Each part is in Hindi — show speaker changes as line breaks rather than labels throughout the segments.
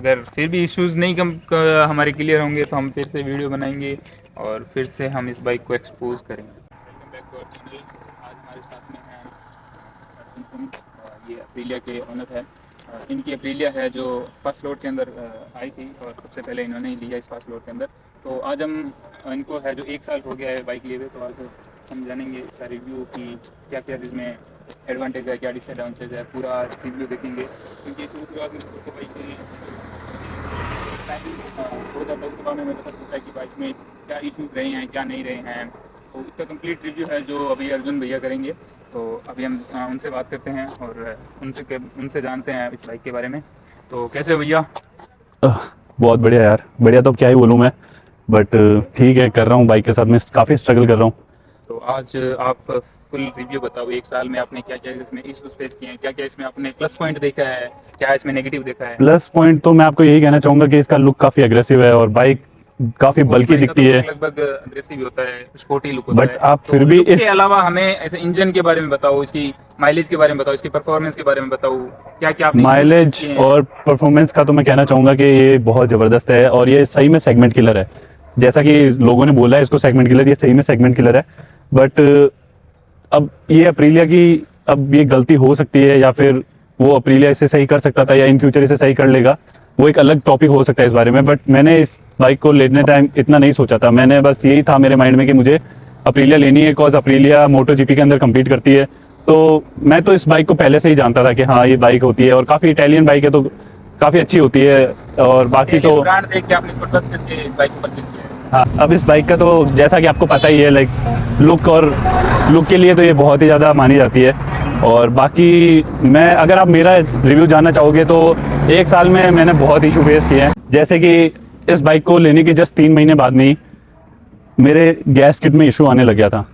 अगर फिर भी इश्यूज़ नहीं हमारे क्लियर होंगे तो हम फिर से वीडियो बनाएंगे और फिर से हम इस बाइक को एक्सपोज करेंगे। Welcome back to our channel. आज हमारे साथ में हैं अर्जुन सिंह, ये अप्रीलिया के ओनर है। इनकी अप्रीलिया है जो फर्स्ट लोड के अंदर आई थी और सबसे पहले इन्होंने ही लिया इस फर्स्ट लोड के अंदर। तो आज हम इनको है जो 1 साल हो गया है बाइक लिए हुए, तो आज हम जानेंगे इसका रिव्यू कि क्या क्या इसमें एडवांटेज है, क्या डिसएडवांटेज है, पूरा रिव्यू देखेंगे। क्योंकि शुरुआत में तो बाइक टाइम हो जाता है, उसके बाद में मैंने पता चलता है कि बाइक में क्या इश्यूज रहे हैं क्या नहीं रहे हैं। तो इसका कंप्लीट रिव्यू है जो अभी अर्जुन भैया करेंगे। तो अभी हम उनसे बात करते हैं और उनसे जानते हैं इस बाइक के बारे में। तो कैसे हो भैया?
बहुत बढ़िया यार, बढ़िया तो क्या ही बोलूँ मैं, बट ठीक है, कर रहा हूँ बाइक के साथ में, काफ़ी स्ट्रगल कर रहा हूँ।
तो आज आप फुल रिव्यू बताओ, 1 साल में आपने क्या क्या इसमें इश्यूज फेस किए हैं, क्या क्या इसमें आपने प्लस पॉइंट देखा है, क्या इसमें नेगेटिव देखा है।
प्लस पॉइंट तो मैं आपको यही कहना चाहूँगा कि इसका लुक काफ़ी अग्रेसिव है और बाइक काफ़ी बल्की दिखती है,
लगभग अग्रेसिव होता है, स्पोर्टी लुक होता
बट
है।
आप
तो
फिर भी
लुक के
इस
अलावा हमें ऐसे इंजन के बारे में बताओ, इसकी माइलेज के बारे में बताओ, इसकी परफॉर्मेंस के बारे में बताओ, क्या क्या आपने issues face
माइलेज
किए हैं।
और परफॉर्मेंस का तो मैं कहना चाहूँगा कि ये बहुत ज़बरदस्त है और ये सही में सेगमेंट किलर है। जैसा कि लोगों ने बोला है इसको सेगमेंट किलर, ये सही में सेगमेंट किलर है। बट अब ये अप्रीलिया की अब ये गलती हो सकती है या फिर वो अप्रीलिया इसे सही कर सकता था या इन फ्यूचर इसे सही कर लेगा, वो एक अलग टॉपिक हो सकता है इस बारे में। बट मैंने इस बाइक को लेने टाइम इतना नहीं सोचा था, मैंने बस यही था मेरे माइंड में कि मुझे अप्रीलिया लेनी है, बिकॉज अप्रीलिया मोटो जीपी के अंदर कम्पीट करती है। तो मैं तो इस बाइक को पहले से ही जानता था कि हाँ ये बाइक होती है और काफ़ी इटालियन बाइक है तो काफ़ी अच्छी होती है। और बाकी तो
ब्रांड देख के आपने इसको ट्रस्ट करके इस बाइक को परचेज किया है।
हाँ, अब इस बाइक का तो जैसा कि आपको पता ही है, लाइक लुक के लिए तो ये बहुत ही ज़्यादा मानी जाती है। और बाकी मैं अगर आप मेरा रिव्यू जानना चाहोगे तो 1 साल में मैंने बहुत इशू फेस किए हैं। जैसे कि इस बाइक को लेने के जस्ट 3 महीने बाद में ही मेरे गैस किट में इशू आने लग गया था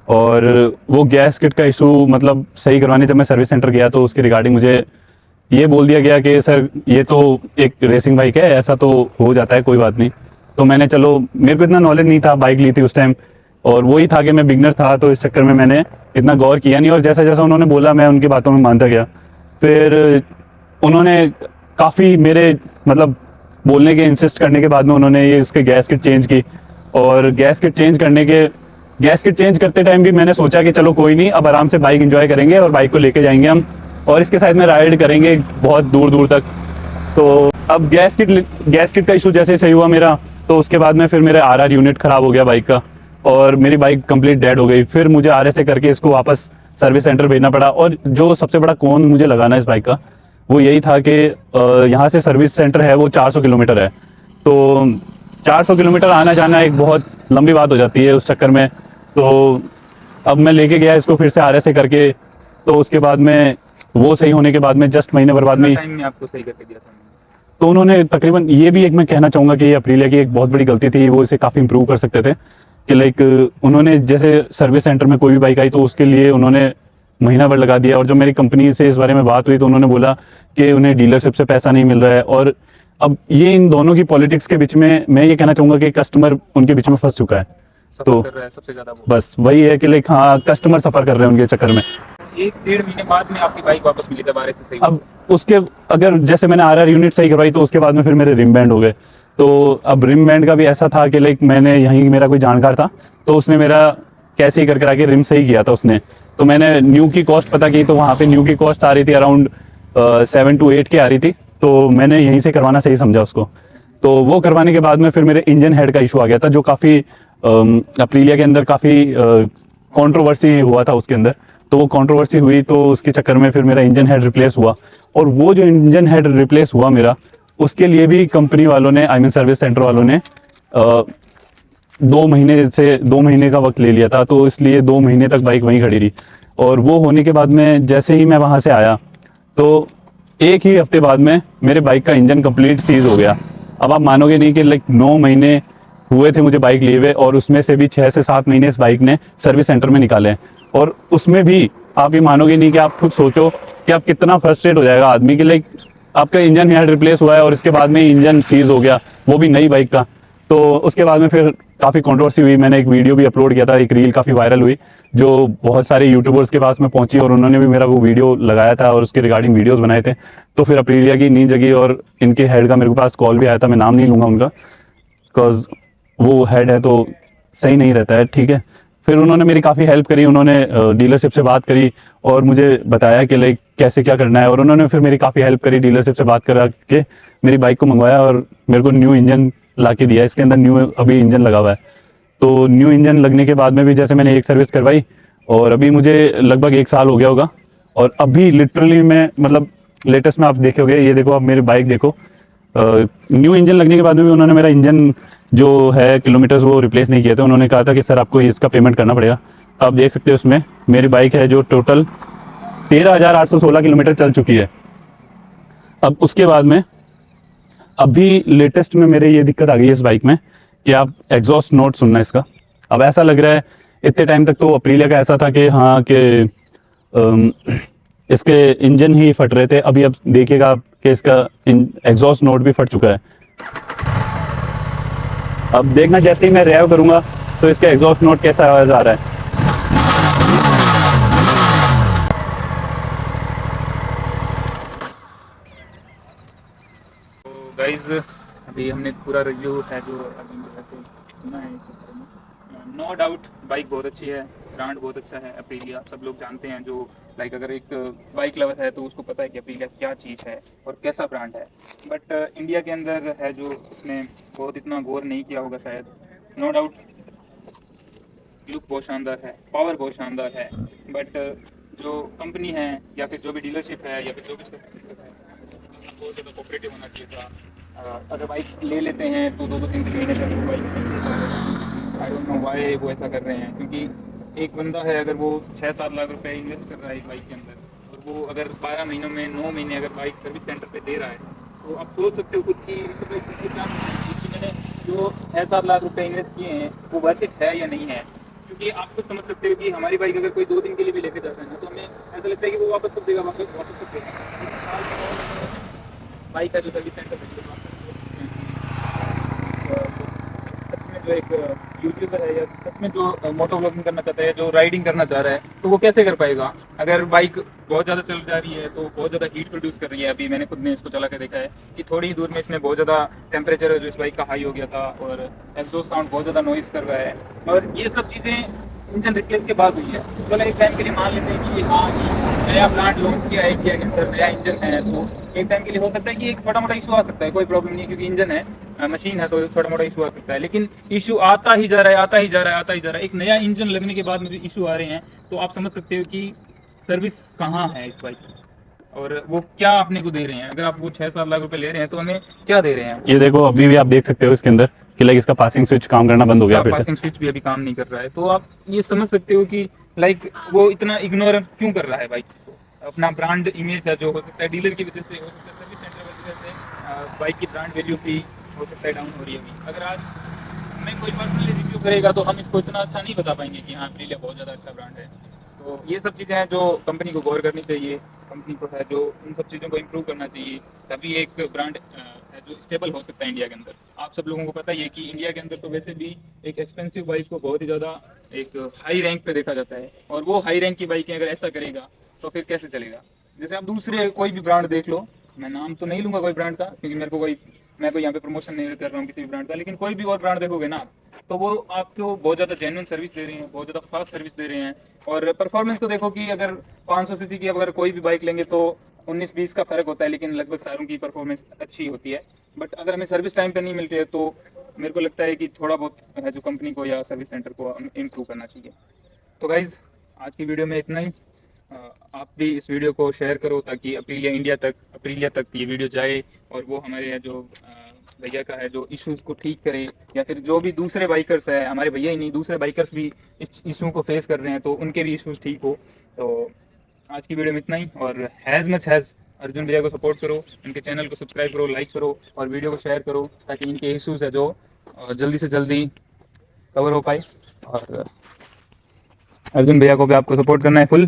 और वो गैस किट का इशू मतलब सही करवाने जब मैं सर्विस सेंटर गया तो उसके रिगार्डिंग मुझे ये बोल दिया गया कि सर ये तो एक रेसिंग बाइक है, ऐसा तो हो जाता है, कोई बात नहीं। तो मैंने चलो, मेरे को इतना नॉलेज नहीं था, बाइक ली थी उस टाइम और वही था कि मैं बिगनर था, तो इस चक्कर में मैंने इतना गौर किया नहीं और जैसा जैसा उन्होंने बोला मैं उनकी बातों में मानता गया। फिर उन्होंने काफ़ी मेरे मतलब बोलने के इंसिस्ट करने के बाद में उन्होंने ये इसके गैस किट चेंज की और गैस किट चेंज करते टाइम भी मैंने सोचा कि चलो कोई नहीं, अब आराम से बाइक एंजॉय करेंगे और बाइक को लेके जाएंगे हम और इसके साथ में राइड करेंगे बहुत दूर दूर तक। तो अब गैस किट का इशू जैसे सही हुआ मेरा, तो उसके बाद में फिर मेरे आरआर यूनिट खराब हो गया बाइक का और मेरी बाइक कंप्लीट डेड हो गई। फिर मुझे आरएसए करके इसको वापस सर्विस सेंटर भेजना पड़ा और जो सबसे बड़ा कौन मुझे लगाना इस बाइक का वो यही था कि यहाँ से सर्विस सेंटर है वो 400 किलोमीटर है, तो 400 किलोमीटर आना जाना एक बहुत लंबी बात हो जाती है उस चक्कर में। तो अब मैं लेके गया इसको फिर से आरएसए करके, तो उसके बाद में वो सही होने के बाद में जस्ट महीने भर बाद में
टाइम में आपको सही करके दिया था।
तो उन्होंने तकरीबन, ये भी एक मैं कहना चाहूँगा कि ये अप्रीलिया की एक बहुत बड़ी गलती थी, वो इसे काफ़ी इंप्रूव कर सकते थे कि लाइक उन्होंने जैसे सर्विस सेंटर में कोई भी बाइक आई तो उसके लिए उन्होंने महीना भर लगा दिया और जब मेरी कंपनी से इस बारे में बात हुई तो उन्होंने बोला कि उन्हें डीलरशिप से पैसा नहीं मिल रहा है। और अब ये इन दोनों की पॉलिटिक्स के बीच में मैं ये कहना चाहूँगा कि कस्टमर उनके बीच में फंस चुका है। तो
कर रहा है सबसे ज्यादा वो।
बस वही है कि लाइक हाँ, कस्टमर सफ़र कर रहे हैं उनके चक्कर में।
1 डेढ़ महीने बाद में आपकी बाइक वापस मिली दोबारा से सही।
अब उसके अगर जैसे मैंने आरआर यूनिट सही करवाई तो उसके बाद में फिर मेरे रिम बैंड हो गए। तो अब रिम बैंड का भी ऐसा था कि लाइक मैंने यहीं, मेरा कोई जानकार था तो उसने मेरा कैसे ही करके आके रिम सही किया था उसने। तो मैंने न्यू की कॉस्ट पता की तो वहाँ पे न्यू की कॉस्ट आ रही थी अराउंड 7 to 8 की आ रही थी, तो मैंने यहीं से करवाना सही समझा उसको। तो वो करवाने के बाद में फिर मेरे इंजन हेड का इशू आ गया था जो काफ़ी अप्रीलिया के अंदर काफ़ी कंट्रोवर्सी हुआ था उसके अंदर। तो वो कंट्रोवर्सी हुई तो उसके चक्कर में फिर मेरा इंजन हेड रिप्लेस हुआ और वो जो इंजन हेड रिप्लेस हुआ मेरा, उसके लिए भी कंपनी वालों ने, आई मीन सर्विस सेंटर वालों ने 2 महीने का वक्त ले लिया था, तो इसलिए 2 महीने तक बाइक वहीं खड़ी रही। और वो होने के बाद में जैसे ही मैं वहाँ से आया तो 1 ही हफ्ते बाद में मेरे बाइक का इंजन कंप्लीट सीज हो गया। अब आप मानोगे नहीं कि लाइक 9 महीने हुए थे मुझे बाइक लिए हुए और उसमें से भी 6 से 7 महीने इस बाइक ने सर्विस सेंटर में निकाले हैं। और उसमें भी आप ये मानोगे नहीं कि आप खुद सोचो कि आप कितना फ्रस्ट्रेट हो जाएगा आदमी कि लाइक आपका इंजन हेड रिप्लेस हुआ है और इसके बाद में इंजन सीज हो गया, वो भी नई बाइक का। तो उसके बाद में फिर काफ़ी कंट्रोवर्सी हुई। मैंने एक वीडियो भी अपलोड किया था, एक रील काफ़ी वायरल हुई जो बहुत सारे यूट्यूबर्स के पास में पहुंची और उन्होंने भी मेरा वो वीडियो लगाया था और उसके रिगार्डिंग वीडियोस बनाए थे। तो फिर अप्रीलिया की नींद जगी और इनके हेड का मेरे पास कॉल भी आया था। मैं नाम नहीं लूँगा उनका, बिकॉज वो हेड है तो सही नहीं रहता है, ठीक है। फिर उन्होंने मेरी काफ़ी हेल्प करी, उन्होंने डीलरशिप से बात करी और मुझे बताया कि लाइक कैसे क्या करना है, और उन्होंने फिर मेरी काफ़ी हेल्प करी। डीलरशिप से बात करा के मेरी बाइक को मंगवाया और मेरे को न्यू इंजन ला के दिया। इसके अंदर न्यू अभी इंजन लगा हुआ है। तो न्यू इंजन लगने के बाद में भी जैसे मैंने एक सर्विस करवाई और अभी मुझे लगभग 1 साल हो गया होगा। और अभी लिटरली मैं मतलब लेटेस्ट में आप देखोगे, ये देखो आप मेरी बाइक देखो, न्यू इंजन लगने के बाद में भी उन्होंने मेरा इंजन जो है किलोमीटर्स वो रिप्लेस नहीं किए थे। उन्होंने कहा था कि सर आपको इसका पेमेंट करना पड़ेगा। तो आप देख सकते हो उसमें मेरी बाइक है जो टोटल 13,816 किलोमीटर चल चुकी है। अब उसके बाद में अभी लेटेस्ट में मेरे ये दिक्कत आ गई है इस बाइक में कि आप एग्जॉस्ट नोट सुनना इसका। अब ऐसा लग रहा है, इतने टाइम तक तो अप्रीलिया का ऐसा था कि हाँ कि अम, इसके इंजन ही फट रहे थे। अभी अब देखिएगा आप कि इसका एग्जॉस्ट नोट भी फट चुका है। अब देखना जैसे ही मैं रेव करूंगा तो इसका एग्जॉस्ट नोट कैसा आवाज आ रहा है।
तो गाइज अभी हमने पूरा रिव्यू है जो अभी सुना है इसके बारे में। नो डाउट बाइक बहुत अच्छी है, ब्रांड बहुत अच्छा है अप्रीलिया, सब लोग जानते हैं। जो लाइक अगर एक बाइक लवर है तो उसको पता है कि अप्रीलिया क्या चीज़ है और कैसा ब्रांड है। बट इंडिया के अंदर है जो उसने बहुत इतना गौर नहीं किया होगा शायद। नो डाउट लुक बहुत शानदार है, पावर बहुत शानदार है, बट जो कंपनी है या फिर जो भी डीलरशिप है या फिर जो भी सर्विस है बहुत ज़्यादा कोऑपरेटिव होना चाहिए था। अगर बाइक ले लेते हैं तो 2-3 महीने तक वो bike I don't know why वो ऐसा कर रहे हैं। क्योंकि एक बंदा है अगर वो 6-7 लाख रुपए इन्वेस्ट कर रहा है एक बाइक के अंदर और वो अगर 12 महीनों में 9 महीने अगर बाइक सर्विस सेंटर पे दे रहा है तो आप सोच सकते हो खुद की इसके क्या कि मैंने जो 6-7 लाख रुपए इन्वेस्ट किए हैं वो वर्थ इट है या नहीं है। क्योंकि आप खुद समझ सकते हो कि हमारी बाइक अगर कोई 2 दिन के लिए भी लेके जाता है ना तो हमें ऐसा लगता है कि वो वापस कब देगा, वापस कब देगा। बाइक का जो सर्विस सेंटर सच में जो एक यूट्यूबर है या सच में जो मोटो ब्लॉगिंग करना चाहता है, जो राइडिंग करना चाह रहा है, तो वो कैसे कर पाएगा अगर बाइक बहुत ज़्यादा चल जा रही है तो बहुत ज़्यादा हीट प्रोड्यूस कर रही है। अभी मैंने खुद ने इसको चला कर देखा है कि थोड़ी ही दूर में इसमें बहुत ज़्यादा टेम्परेचर जो इस बाइक का हाई हो गया था और एग्जॉस्ट साउंड बहुत ज़्यादा नॉइस कर रहा है। और ये सब चीज़ें इंजन रिप्लेस के बाद हुई है। चलो एक टाइम के लिए मान लेते हैं कि हाँ नया प्लांट लॉन्च किया है इंडिया के अंदर, नया इंजन है, तो एक टाइम के लिए हो सकता है कि एक छोटा मोटा इशू आ सकता है, कोई प्रॉब्लम नहीं है क्योंकि इंजन है, मशीन है, तो छोटा मोटा इशू आ सकता है। लेकिन इशू आता ही जा रहा है, आता ही जा रहा है, आता ही जा रहा है। एक नया इंजन लगने के बाद में भी इशू आ रहे हैं, तो आप समझ सकते हो कि सर्विस कहाँ है इस बाइक की और वो क्या अपने को दे रहे हैं। अगर आप वो 6-7 लाख रुपए ले रहे हैं तो हमें क्या दे रहे हैं।
ये देखो अभी भी आप देख सकते हो इसके अंदर कि लाइक इसका पासिंग स्विच काम करना बंद हो गया
इसका
फिर से।
पासिंग स्विच भी अभी काम नहीं कर रहा है, तो आप ये समझ सकते हो कि लाइक वो इतना इग्नोर क्यों कर रहा है बाइक को। अपना ब्रांड इमेज है जो हो सकता है डीलर की वजह से, हो सकता है सर्विस सेंटर की वजह से बाइक की ब्रांड वैल्यू भी हो सकता है डाउन हो रही है अभी। अगर आज हमें कोई पर्सनली रिव्यू करेगा तो हम इसको इतना अच्छा नहीं बता पाएंगे कि हाँ अप्रीलिया बहुत ज़्यादा अच्छा ब्रांड है। तो ये सब चीज़ें हैं जो कंपनी को गौर करनी चाहिए, कंपनी को है जो इन सब चीज़ों को इम्प्रूव करना चाहिए, तभी एक ब्रांड है जो स्टेबल हो सकता है इंडिया के अंदर। आप सब लोगों को पता ही है कि इंडिया के अंदर तो वैसे भी एक एक्सपेंसिव बाइक को बहुत ही ज़्यादा एक हाई रैंक पे देखा जाता है, और वो हाई रैंक की बाइकें अगर ऐसा करेगा तो फिर कैसे चलेगा। जैसे आप दूसरे कोई भी ब्रांड देख लो, मैं नाम तो नहीं लूंगा कोई ब्रांड का क्योंकि मैं कोई यहाँ पे प्रमोशन नहीं कर रहा हूँ किसी भी ब्रांड का, लेकिन कोई भी और ब्रांड देखोगे ना तो वो आपको बहुत ज़्यादा जेन्युइन सर्विस दे रहे हैं, बहुत ज़्यादा फास्ट सर्विस दे रहे हैं। और परफॉर्मेंस तो देखो कि अगर 500 सीसी की अगर कोई भी बाइक लेंगे तो 19-20 का फर्क होता है, लेकिन लगभग सारों की परफॉर्मेंस अच्छी होती है। बट अगर हमें सर्विस टाइम पे नहीं मिलती है तो मेरे को लगता है कि थोड़ा बहुत है जो कंपनी को या सर्विस सेंटर को इम्प्रूव करना चाहिए। तो गाइज आज की वीडियो में इतना ही। आप भी इस वीडियो को शेयर करो ताकि अप्रीलिया तक ये वीडियो जाए और वो हमारे जो भैया का है जो इश्यूज को ठीक करे, या फिर जो भी दूसरे बाइकर्स है, हमारे भैया ही नहीं दूसरे बाइकर्स भी इस इशू को फेस कर रहे हैं तो उनके भी इश्यूज ठीक हो। तो आज की वीडियो में इतना ही, और हैज़ मच हैज़ अर्जुन भैया को सपोर्ट करो, इनके चैनल को सब्सक्राइब करो, लाइक करो और वीडियो को शेयर करो ताकि इनके इश्यूज है जो जल्दी से जल्दी कवर हो पाए। और अर्जुन भैया को भी आपको सपोर्ट करना है फुल,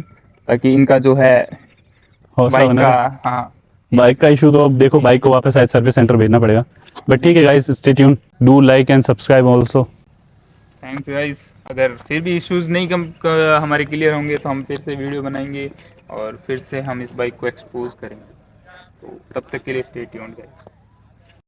ताकि इनका जो है
हौसला
बाइक
बना
का
रहे।
हाँ
बाइक का इशू तो अब देखो, बाइक को वापस शायद सर्विस सेंटर भेजना पड़ेगा। बट ठीक है guys, stay tune, do like and subscribe also.
Thanks guys. अगर फिर भी इश्यूज नहीं हमारे क्लियर होंगे तो हम फिर से वीडियो बनाएंगे और फिर से हम इस बाइक को एक्सपोज करेंगे। तो तब तक के लिए स्टे ट्यून्ड गाइस।